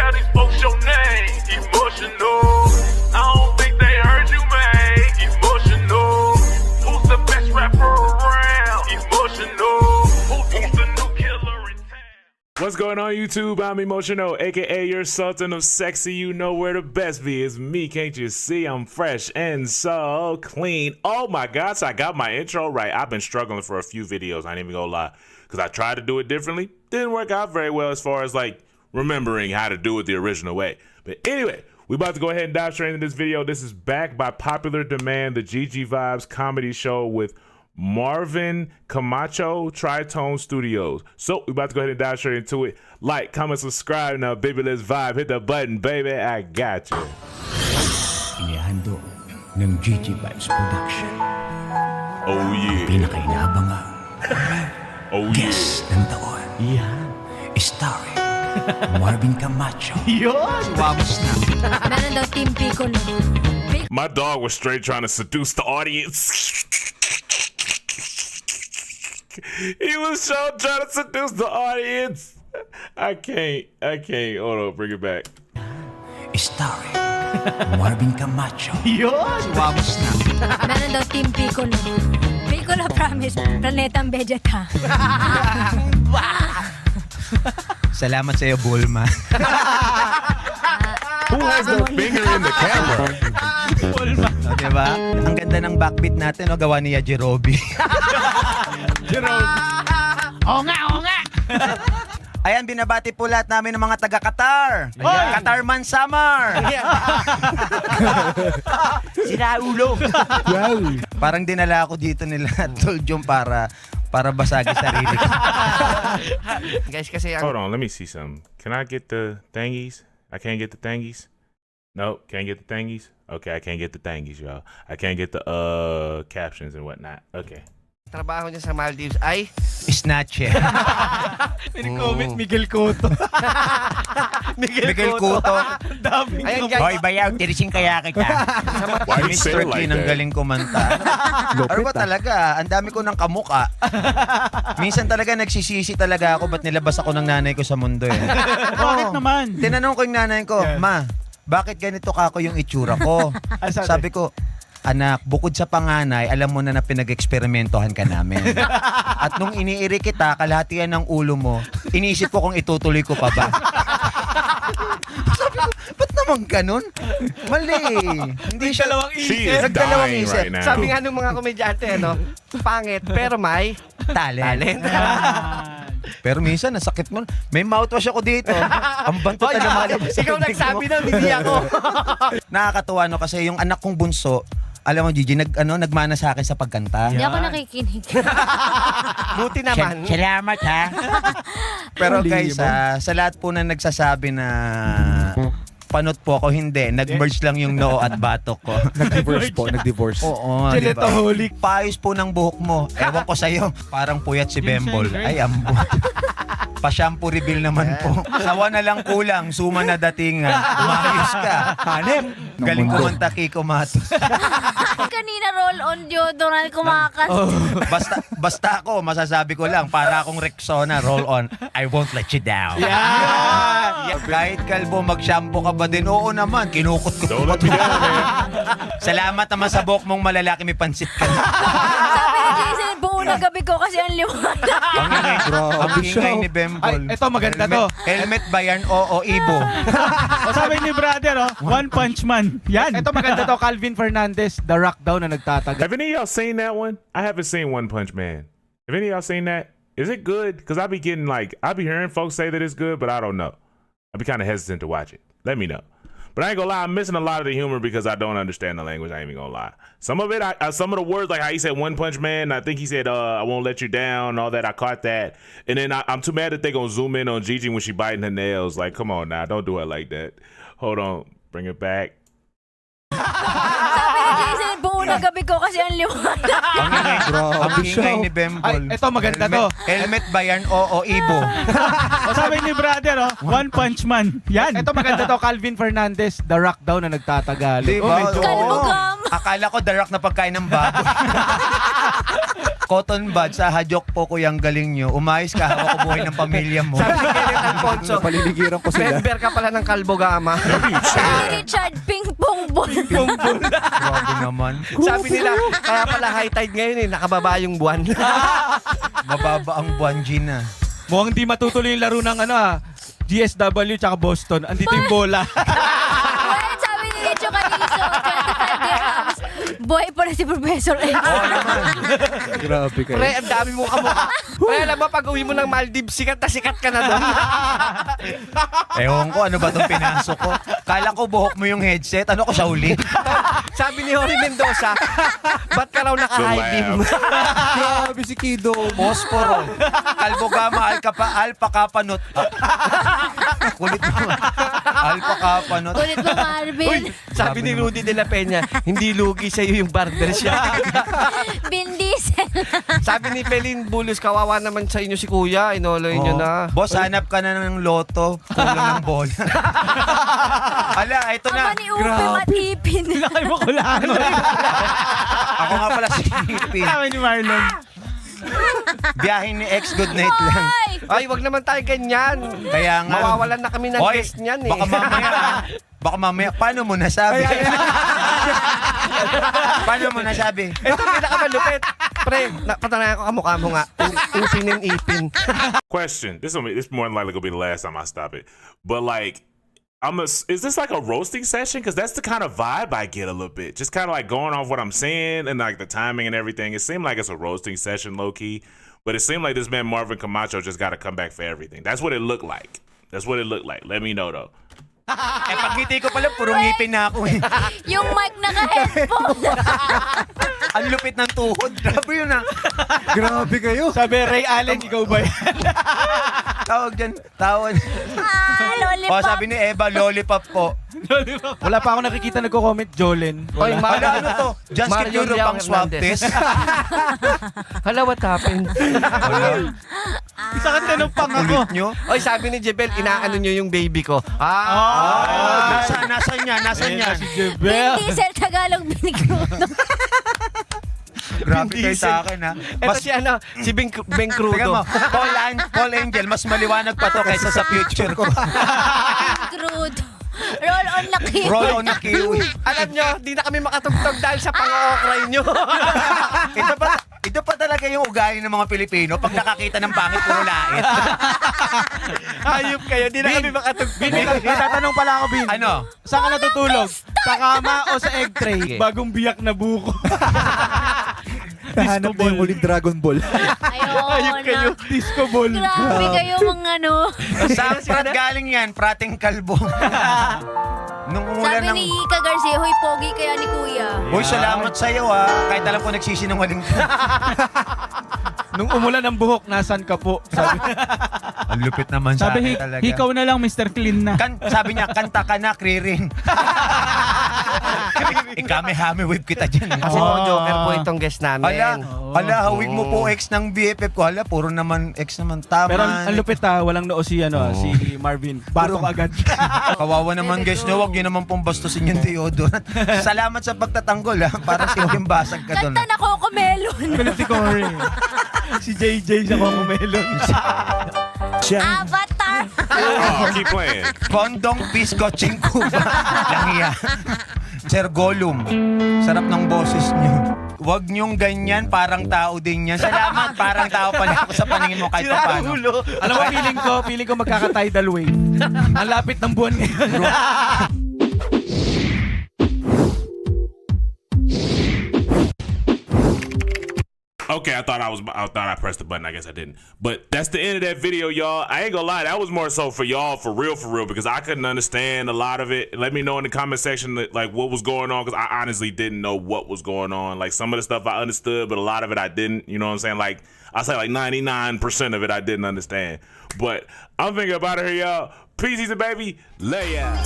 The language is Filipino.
how these folks your name. Emotional. I don't think they heard you, man. Emotional. Who's the best rapper around? Emotional. Who's the new killer in town? What's going on, YouTube? I'm Emotional, aka your sultan of sexy. You know where the best be is me. Can't you see? I'm fresh and so clean. Oh my gosh, I got my intro right. I've been struggling for a few videos. I ain't even gonna lie, because I tried to do it differently. Didn't work out very well as far as like remembering how to do it the original way. But anyway, we about to go ahead and dive straight into this video. This is back by popular demand, the GG Vibes comedy show with Marvin Camacho, Tritone Studios. So we about to go ahead and dive straight into it. Like, comment, subscribe now, baby. Let's vibe. Hit the button, baby. I got you. Inihandog ng GG Vibes Production. Oh yeah. Pinakainabangang Oh yeah. guest ng taon. Yeah. Starring Marvin Camacho. Yun! Vamos na. Meron daw Team Piccolo. My dog was straight trying to seduce the audience. He was so trying to seduce the audience. I can't. Hold on, bring it back. Starring Marvin Camacho. Yun! Vamos na. Meron daw Team Piccolo. Piccolo promise, planetang Vegeta. Salamat sa iyo, Bulma. Who has their finger in the camera? O, diba? Ang ganda ng backbeat natin, no? Gawa ni Yajirobe. Oo nga! Ayan, binabati po lahat namin ng mga taga-Qatar. Qatar Man Samar. Sira ulo! Parang dinala ako dito nila Tol Jom para basagin sarili ko. Guys, kasi Hold on, let me see something. Can I get the thingies? I can't get the thingies. Nope, can't get the thingies. Okay, I can't get the thingies, y'all. I can't get the captions and whatnot. Okay. trabaho niya sa Maldives ay Snatcher. comment Miguel Cotto. Miguel Cotto. Ayan guys. Hoy, bayaw, tirising kaya kita. Why you say Mr. it like Clean, ang that? galing kumanta. Ano ba talaga? Ang dami ko ng kamuka. Minsan talaga nagsisisi talaga ako ba't nilabas ako ng nanay ko sa mundo eh. Bakit naman? Tinanong ko yung nanay ko, Ma, bakit ganito ka ako yung itsura ko? Sabi ko, anak, bukod sa panganay, alam mo na pinag-eksperimentohan ka namin. At nung iniiri kita, kalahatian ng ulo mo, iniisip ko kung itutuloy ko pa ba. Sabi ko, ba't naman ganun? Mali. Hindi siya dalawang She is Nagdalawang dying isip. right now. Sabi nga ng mga komedyante, no? Pangit, pero may Talent. Pero minsan, nasakit mo. May mouthwash ako dito. Ang bantot na lumalabas. Ikaw nagsabi na, hindi ako. Nakakatuwa no kasi yung anak kong bunso, alam mo Gigi, nagmana sa akin sa pagkanta. Hindi ako nakikinig. Buti naman. Salamat ha. Pero guys, sa lahat po na nagsasabi na panot po ako, hindi. Nag-merge lang yung noo at batok ko. Nag-divorce. Oo, di ba? Paayos po ng buhok mo. Ewan ko sa'yo, parang puyat si Bembol. Ay, ambo. Pa-shampoo reveal naman po. Sawa na lang kulang, suma na datingan. Umayos ka. Hanep. Galing kumanta Kiko Matos. Kanina roll on deodorant kumakas. Basta ako, masasabi ko lang, para akong Rexona, roll on, I won't let you down. Kahit kalbo, mag-shampoo ka ba din? Oo naman, kinukot ko. Don't let me down, man. Salamat naman sa buhok mong malalaki, may pansit ka. Sabi ni Jason, buo na gabi ko kasi ang liwanag. Ang ingay ni Bembol. Ay, ito maganda to. Helmet ba yan? Oo, Ibo. O sabi ni brother, One Punch Man. Yan. Ito maganda to, Calvin Fernandez, The Rock daw na nagtatagal. Have any of y'all seen that one? I haven't seen One Punch Man. Have any of y'all seen that? Is it good? Because I be hearing folks say that it's good, but I don't know. I be kind of hesitant to watch it. Let me know. But I ain't gonna lie, I'm missing a lot of the humor because I don't understand the language. I ain't even gonna lie. Some of it, some of the words, like how he said One Punch Man, I think he said, I won't let you down, all that, I caught that. And then I'm too mad that they gonna zoom in on Gigi when she biting her nails. Like, come on now, don't do it like that. Hold on, bring it back. Sabi ni Jason, buo na gabi ko kasi ang liwanag. Ang ingay ni Bembol. Ay, ito maganda to. Helmet ba yan? Oo, Ibo. O sabi ni brother, One Punch Man. Yan. Ito maganda to, Calvin Fernandez, The Rock daw na nagtatagal. Diba? Medyo- Kalbugam. Akala ko The Rock na pagkain ng baboy. Cotton bud, sa hadyok po ko yung galing nyo. Umayos ka, hawak ko buhay ng pamilya mo. Sabi ni Kenneth Alfonso, Paliligiran ko sila. member ka pala ng Kalbo Gama. Sabi ni Richard, ping pong ball. Grabe naman. Sabi nila, kaya pala high tide ngayon nakababa yung buwan. Mababa ang buwan, Gina. Mukhang di matutuloy yung laro ng GSW tsaka Boston. Andito yung bola. Well, sabi ni Licho Canizo, 25 dirhams. Boy pa na si Professor X. Grabe kayo. Pre, ang dami mong kamukha. Pre, alam mo, pag uwi mo ng Maldives, sikat ka na doon. Ewan ko, ano ba itong pinasok ko? Kala ko buhok mo yung headset. Ano ko, Shaolin? Sabi ni Jory Mendoza, ba't ka raw naka-high beam? Grabe si Kido. Posporo. Kalbo Gama, Alpa Kapanot. Kulit mo. Alpa Kapanot. Kulit mo, Marvin. Sabi ni Rudy de la Peña, hindi lugi sa'yo yung barbershop. Vin Diesel. Sabi ni Pelin Bulus, kawawa naman sa inyo si Kuya, inoloy nyo na. Boss, hanap ka na ng loto. Kulang ng bola. Ala, ito na. Aba ni Upim at Ipin. Laki mo kulangan. Ako nga pala si Ipin. Sabi ni Marlon. Biyahe ni ex, good night lang. Ay, wag naman tayo ganyan. Kaya nga. Mawawalan na kami ng Hoy, guest niyan Baka mamaya, paano mo nasabi? Paano mo nasabi? Ito pinakamalupit. Pre, patanayan ko kamukha mo nga. Upin and Ipin. Question. This more than likely gonna be the last time I stop it. But like, is this like a roasting session? Because that's the kind of vibe I get a little bit. Just kind of like going off what I'm saying and like the timing and everything. It seemed like it's a roasting session, low key. But it seemed like this man Marvin Camacho just got to come back for everything. That's what it looked like. That's what it looked like. Let me know though. Eh, pag ngiti ko pala, puro ngipin na ako eh. Yung mic naka-headphone. Ang lupit ng tuhod. Grabe yun ah. Grabe kayo. Sabi, Ray Allen, ikaw ba yan? Tawag dyan. Tawag. Lollipop. O, sabi ni Eva, lollipop po. Wala pa ako nakikita nagko-comment, Jolen. Oy, Hala, ano to? Just Mario Kid Euro Leao pang swab Hernandez. test. Hala, what happened? Isa ka tinong pang ako. Ulit nyo. Oy, sabi ni Jebel, inaano nyo yung baby ko. Nasaan niya? Nasaan niya? Si Vin Jebel. Diesel, Tagalog, binigrudo. Grabe kayo sa akin ha. Ito si si Ben Tingnan Crudo. mo, Paul Angel, mas maliwanag pa to kaysa sa future ko. Binigrudo. Roll on na kiwi. Roll on na kiwi. Alam nyo, di na kami makatugtog dahil sa pang-ookray nyo. Ito pa talaga yung ugali ng mga Pilipino pag nakakita ng pangit puro lait. Hayop kayo, di na kami makatugtog. Bin, may tatanong pala ako, Bin. Ano? Saan ka natutulog? Sa kama o sa egg tray? Bagong biyak na buko. Nahanap na yung uling Dragon Ball. Ayun kayo. na. Disco ball. Grabe kayo mga Saan prat galing yan? Prating kalbo. Nung umulan Sabi ni Ika Garcia, huy, pogi kaya ni Kuya. Uy, salamat sa'yo ha. Kahit alam ko nagsisinungaling ka. Nung umulan ng buhok, nasan ka po? Sabi, Ang lupit naman sa sabi akin talaga. ikaw na lang, Mr. Clean na. Sabi niya, kanta ka na, Kriring. Ikame-hame wave kita dyan. Kasi po, Joker po itong guest namin. Hala, hawig mo po ex ng BFF ko. Hala, puro naman ex naman. Tama. Pero ang lupit walang noo si, si Marvin. Batok agad. Kawawa naman guys nyo, wag nyo naman pong bastusin yung deodorant. Salamat sa pagtatanggol ha. Para si yung basag ka doon. Kanta na Coco Melon. Kulit si Corey. Si JJ sa Coco Melon. Avatar. Oh, keep playing. Kondong Pisco Chinkuba. Langiya. Sir Gollum. Sarap ng boses nyo. Wag nyong ganyan, parang tao din yan. Salamat, parang tao pala ako sa paningin mo kahit pa paano. Alam mo, feeling ko magkaka-tidal wave. Ang lapit ng buwan ngayon. Okay, I thought I pressed the button. I guess I didn't. But that's the end of that video, y'all. I ain't gonna lie, that was more so for y'all, for real, because I couldn't understand a lot of it. Let me know in the comment section like what was going on, because I honestly didn't know what was going on. Like some of the stuff I understood, but a lot of it I didn't. You know what I'm saying? Like I say, like 99% of it I didn't understand. But I'm thinking about it here, y'all. Peace, baby. Lay out.